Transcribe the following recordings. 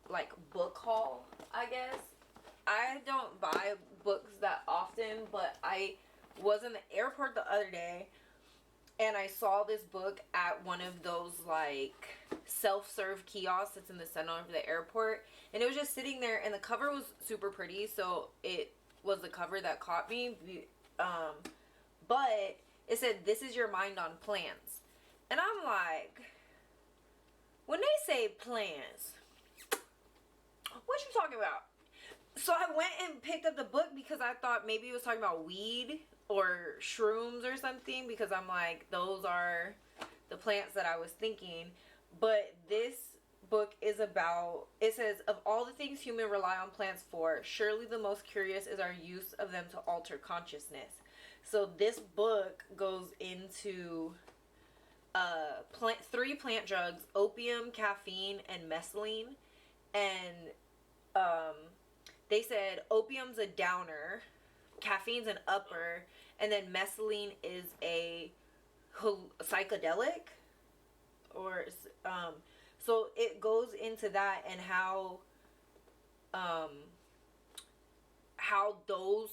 like book haul, I guess. I don't buy books that often, but I was in the airport the other day and I saw this book at one of those like self-serve kiosks that's in the center of the airport, and it was just sitting there, and the cover was super pretty, so it was the cover that caught me. But it said, "This is your mind on plants," and I'm like, when they say plants, what you talking about? So I went and picked up the book because I thought maybe it was talking about weed or shrooms or something, because I'm like, those are the plants that I was thinking. But this book is about, it says, of all the things humans rely on plants for, surely the most curious is our use of them to alter consciousness. So this book goes into three plant drugs: opium, caffeine, and mescaline. And they said opium's a downer, caffeine's an upper, and then mescaline is a psychedelic, or so it goes into that, and how those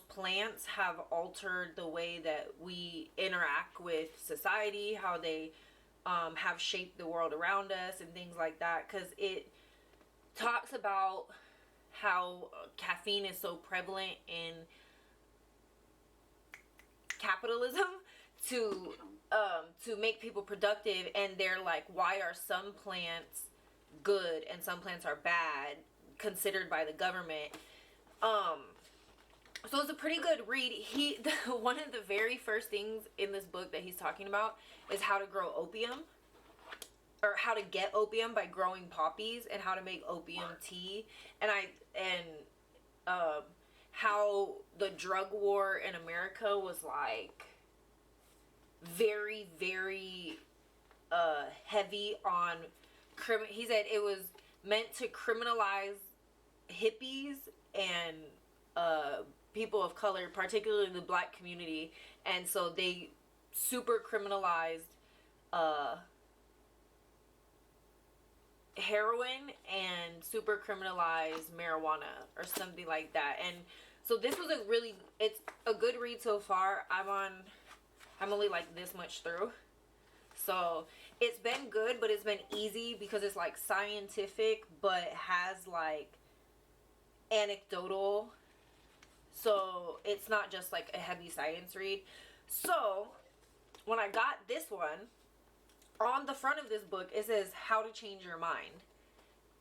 plants have altered the way that we interact with society, how they have shaped the world around us and things like that, because it talks about how caffeine is so prevalent in capitalism to make people productive, and they're like, why are some plants good and some plants are bad, considered by the government. So it's a pretty good read. One of the very first things in this book that he's talking about is how to grow opium, or how to get opium by growing poppies, and how to make opium tea, and how the drug war in America was like very, very heavy on he said it was meant to criminalize hippies and people of color, particularly the black community, and so they super criminalized heroin and super criminalized marijuana or something like that. And so this was it's a good read so far. I'm only like this much through, so it's been good, but it's been easy because it's like scientific but has like anecdotal, so it's not just like a heavy science read. So when I got this one, on the front of this book it says how to change your mind,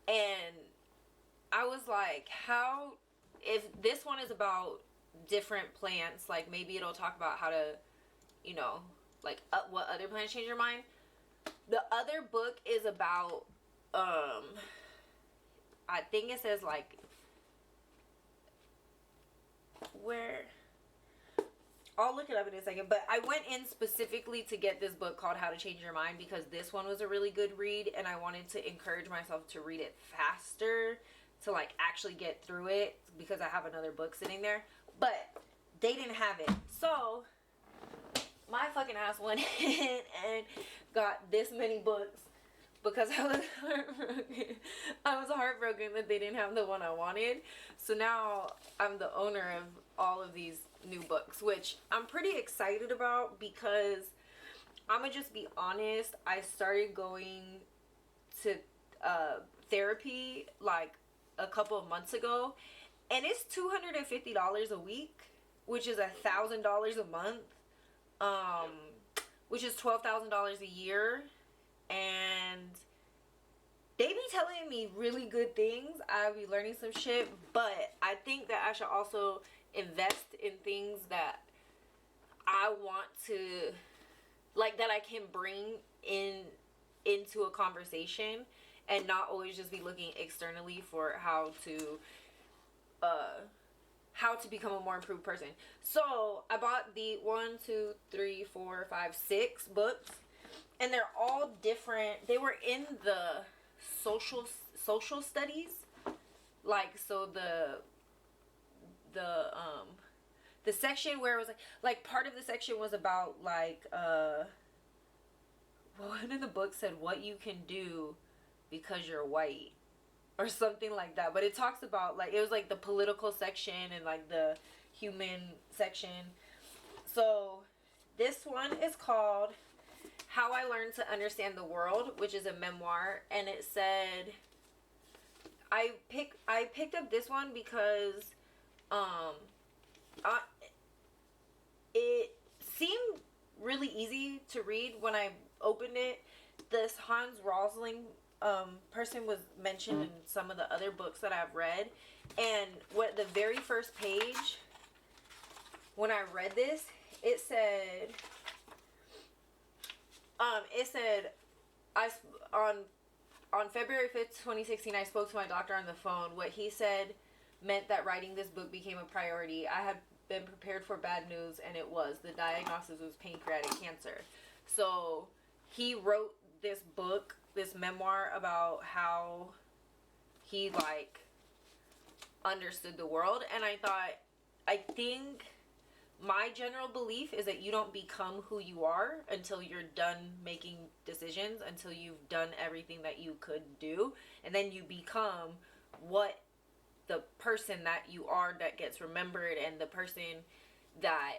and I was like, how, if this one is about different plants, like maybe it'll talk about how to, like what other plants change your mind. The other book is about I think it says like, where, I'll look it up in a second, but I went in specifically to get this book called How to Change Your Mind because this one was a really good read, and I wanted to encourage myself to read it faster, to like actually get through it, because I have another book sitting there, but they didn't have it. So my fucking ass went in and got this many books because I was heartbroken. I was heartbroken that they didn't have the one I wanted. So now I'm the owner of all of these new books, which I'm pretty excited about, because I'm gonna just be honest, I started going to therapy like a couple of months ago, and it's $250 a week, which is $1,000 a month, which is $12,000 a year. And they be telling me really good things. I'll be learning some shit, but I think that I should also invest in things that I want to, like, that I can bring into a conversation, and not always just be looking externally for how to become a more improved person. So I bought the 6 books, and they're all different. They were in the social studies, like, so the section where it was like part of the section was about like one of the books said what you can do because you're white or something like that. But it talks about, like, it was like the political section and like the human section. So this one is called How I Learned to Understand the World, which is a memoir, and it said I picked up this one because it seemed really easy to read when I opened it. This Hans Rosling person was mentioned in some of the other books that I've read, and what the very first page when I read this, it said on February 5th, 2016, I spoke to my doctor on the phone. What he said meant that writing this book became a priority. I had been prepared for bad news, and it was. The diagnosis was pancreatic cancer. So he wrote this book, this memoir, about how he, like, understood the world. And I think my general belief is that you don't become who you are until you're done making decisions, until you've done everything that you could do, and then you become what the person that you are that gets remembered, and the person that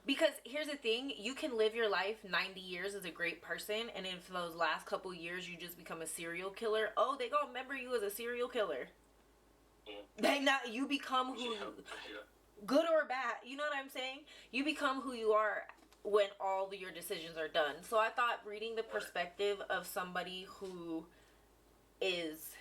because here's the thing, you can live your life 90 years as a great person, and in those last couple years you just become a serial killer. Oh, they gonna remember you as a serial killer. You become who good or bad, you know what I'm saying? You become who you are when all your decisions are done. So I thought reading the perspective of somebody who is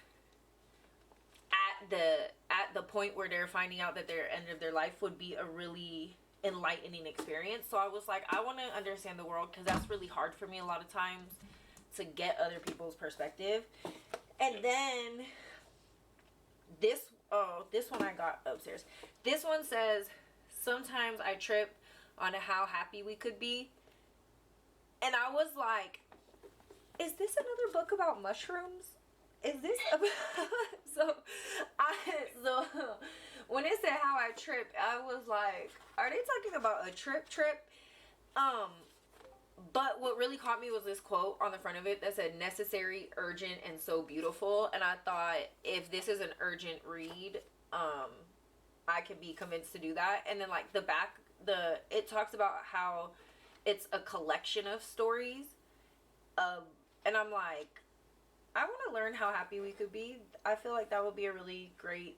at the point where they're finding out that they're end of their life would be a really enlightening experience. So I was like, I want to understand the world, because that's really hard for me a lot of times, to get other people's perspective. And then this one I got upstairs. This one says, sometimes I trip on how happy we could be. And I was like, is this another book about mushrooms? Is this about... so when it said how I trip, I was like, are they talking about a trip? But what really caught me was this quote on the front of it that said, necessary, urgent, and so beautiful. And I thought, if this is an urgent read, I could be convinced to do that. And then, like, the back, it talks about how it's a collection of stories. And I'm like, I want to learn how happy we could be. I feel like that would be a really great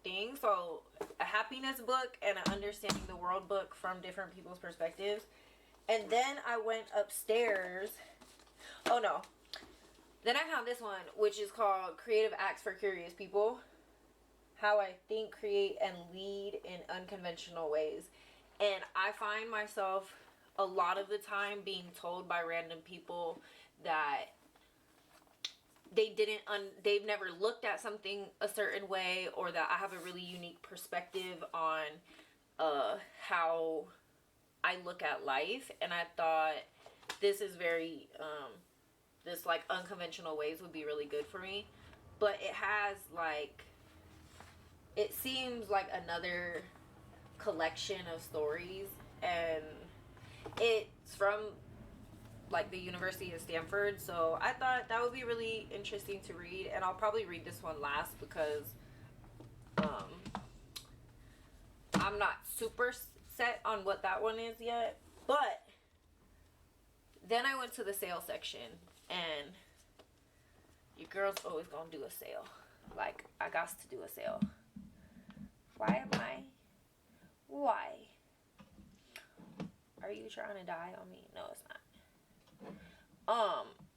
thing. So, a happiness book and an understanding the world book from different people's perspectives. And then I went upstairs. Oh, no. Then I found this one, which is called Creative Acts for Curious People. How I Think, Create, and Lead in Unconventional Ways. And I find myself a lot of the time being told by random people that they've never looked at something a certain way, or that I have a really unique perspective on how I look at life. And I thought this is very this, like, unconventional ways would be really good for me. But it has, like, it seems like another collection of stories, and it's from, like, the University of Stanford. So I thought that would be really interesting to read, and I'll probably read this one last because I'm not super set on what that one is yet. But then I went to the sale section, and your girl's always gonna do a sale. Like, I got to do a sale. Why? Are you trying to die on me? No, it's not.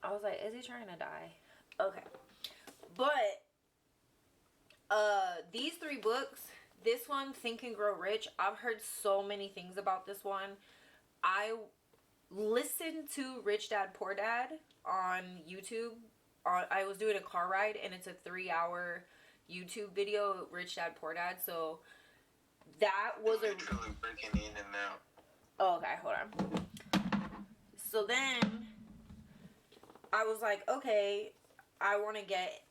I was like, is he trying to die? Okay. But these three books, this one, Think and Grow Rich, I've heard so many things about this one. I listened to Rich Dad Poor Dad on YouTube. I was doing a car ride, and it's a 3-hour YouTube video, Rich Dad Poor Dad. So that was a... breaking in and out. Oh, okay, hold on. So then I was like, okay, I want to get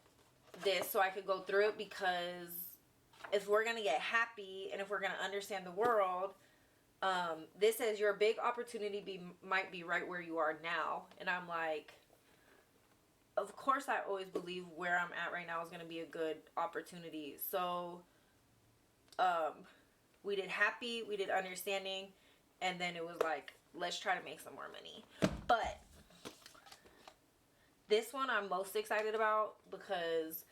this so I could go through it, because if we're going to get happy and if we're going to understand the world, this says your big opportunity might be right where you are now. And I'm like, of course I always believe where I'm at right now is going to be a good opportunity. So we did happy, we did understanding, and then it was like, let's try to make some more money. But this one I'm most excited about because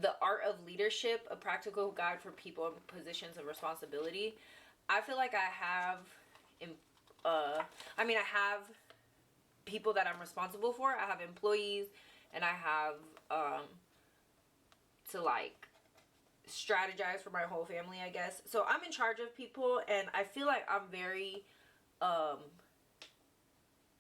the art of leadership, a practical guide for people in positions of responsibility. I feel like I have people that I'm responsible for. I have employees, and I have to like strategize for my whole family, I guess. So I'm in charge of people, and I feel like I'm very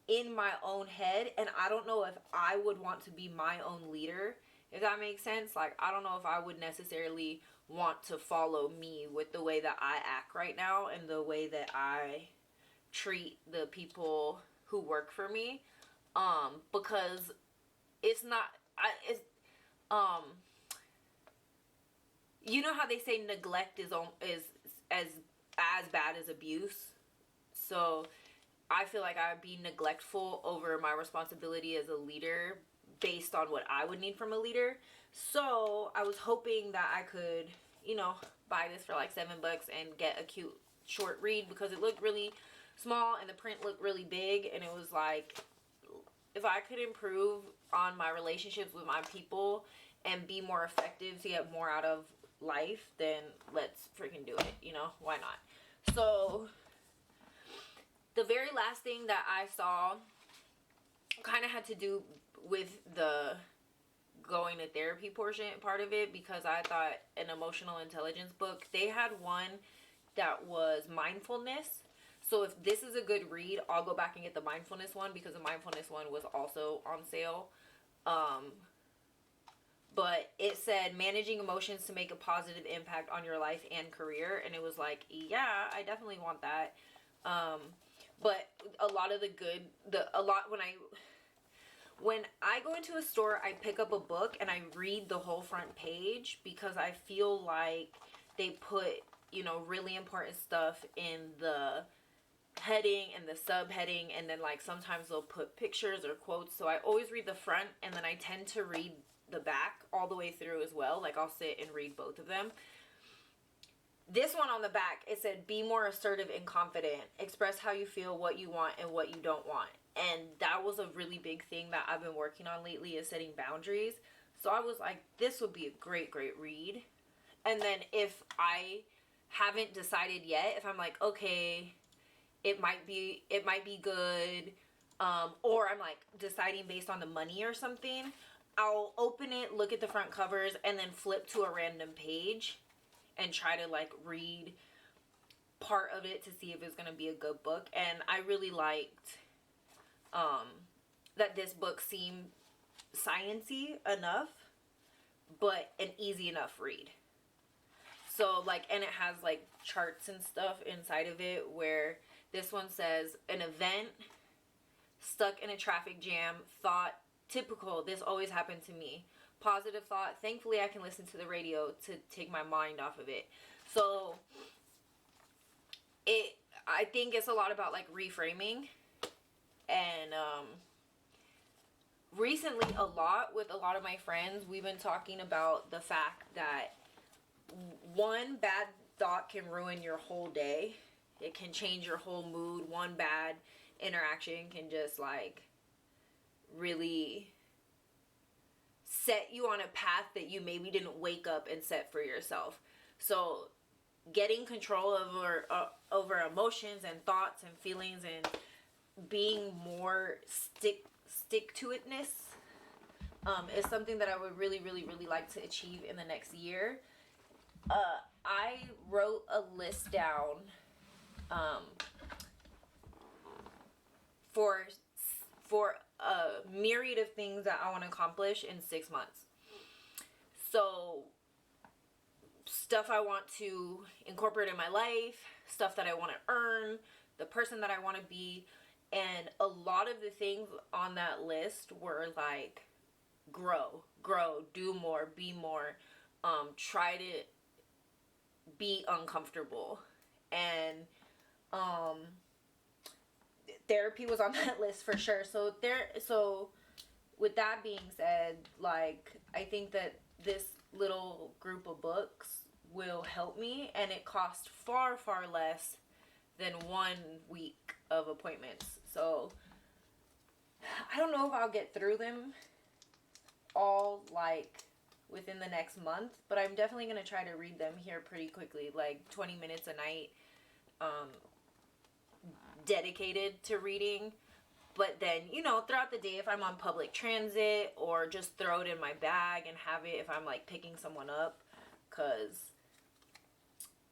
in my own head, and I don't know if I would want to be my own leader, if that makes sense. Like, I don't know if I would necessarily want to follow me with the way that I act right now and the way that I treat the people who work for me, because it's not, you know how they say neglect is as bad as abuse. So I feel like I would be neglectful over my responsibility as a leader based on what I would need from a leader. So I was hoping that I could, buy this for like $7 and get a cute short read, because it looked really small and the print looked really big, and it was like, if I could improve on my relationships with my people and be more effective to get more out of life, then let's freaking do it, why not? So the very last thing that I saw kind of had to do with the going to therapy part of it, because I thought an emotional intelligence book, they had one that was mindfulness. So if this is a good read, I'll go back and get the mindfulness one, because the mindfulness one was also on sale. But it said managing emotions to make a positive impact on your life and career, and it was like, yeah, I definitely want that. But a lot of when I go into a store, I pick up a book and I read the whole front page, because I feel like they put, really important stuff in the heading and the subheading, and then like sometimes they'll put pictures or quotes. So I always read the front, and then I tend to read the back all the way through as well. Like, I'll sit and read both of them. This one on the back, it said, be more assertive and confident. Express how you feel, what you want, and what you don't want. And that was a really big thing that I've been working on lately, is setting boundaries. So I was like, this would be a great, great read. And then if I haven't decided yet, if I'm like, okay, it might be good, or I'm like deciding based on the money or something, I'll open it, look at the front covers, and then flip to a random page and try to like read part of it to see if it's going to be a good book. And I really liked that this book seemed sciencey enough, but an easy enough read. So like, and it has like charts and stuff inside of it, where this one says, an event, stuck in a traffic jam, thought, typical, this always happened to me. Positive thought, thankfully I can listen to the radio to take my mind off of it. So I think it's a lot about like reframing. And recently, a lot with a lot of my friends, we've been talking about the fact that one bad thought can ruin your whole day. It can change your whole mood. One bad interaction can just like really set you on a path that you maybe didn't wake up and set for yourself. So getting control over emotions and thoughts and feelings, and being more stick to itness is something that I would really, really, really like to achieve in the next year. I wrote a list down for a myriad of things that I want to accomplish in 6 months. So stuff I want to incorporate in my life, stuff that I want to earn, the person that I want to be. And a lot of the things on that list were like, grow, do more, be more, try to be uncomfortable. And therapy was on that list for sure. So with that being said, like, I think that this little group of books will help me, and it costs far, far less than 1 week of appointments. So I don't know if I'll get through them all, like, within the next month, but I'm definitely going to try to read them here pretty quickly, like 20 minutes a night, dedicated to reading. But then, you know, throughout the day, if I'm on public transit, or just throw it in my bag and have it if I'm, like, picking someone up. Because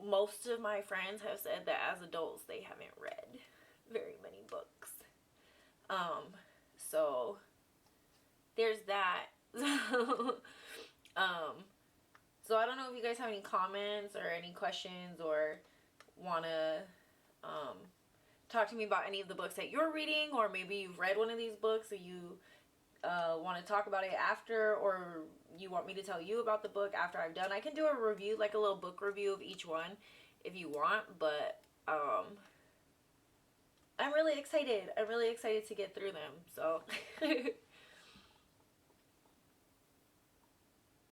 most of my friends have said that as adults, they haven't read very many books. So there's that. So I don't know if you guys have any comments or any questions, or want to, talk to me about any of the books that you're reading, or maybe you've read one of these books and you want to talk about it after, or you want me to tell you about the book after I've done. I can do a review, like a little book review of each one if you want, but I'm really excited. I'm really excited to get through them. So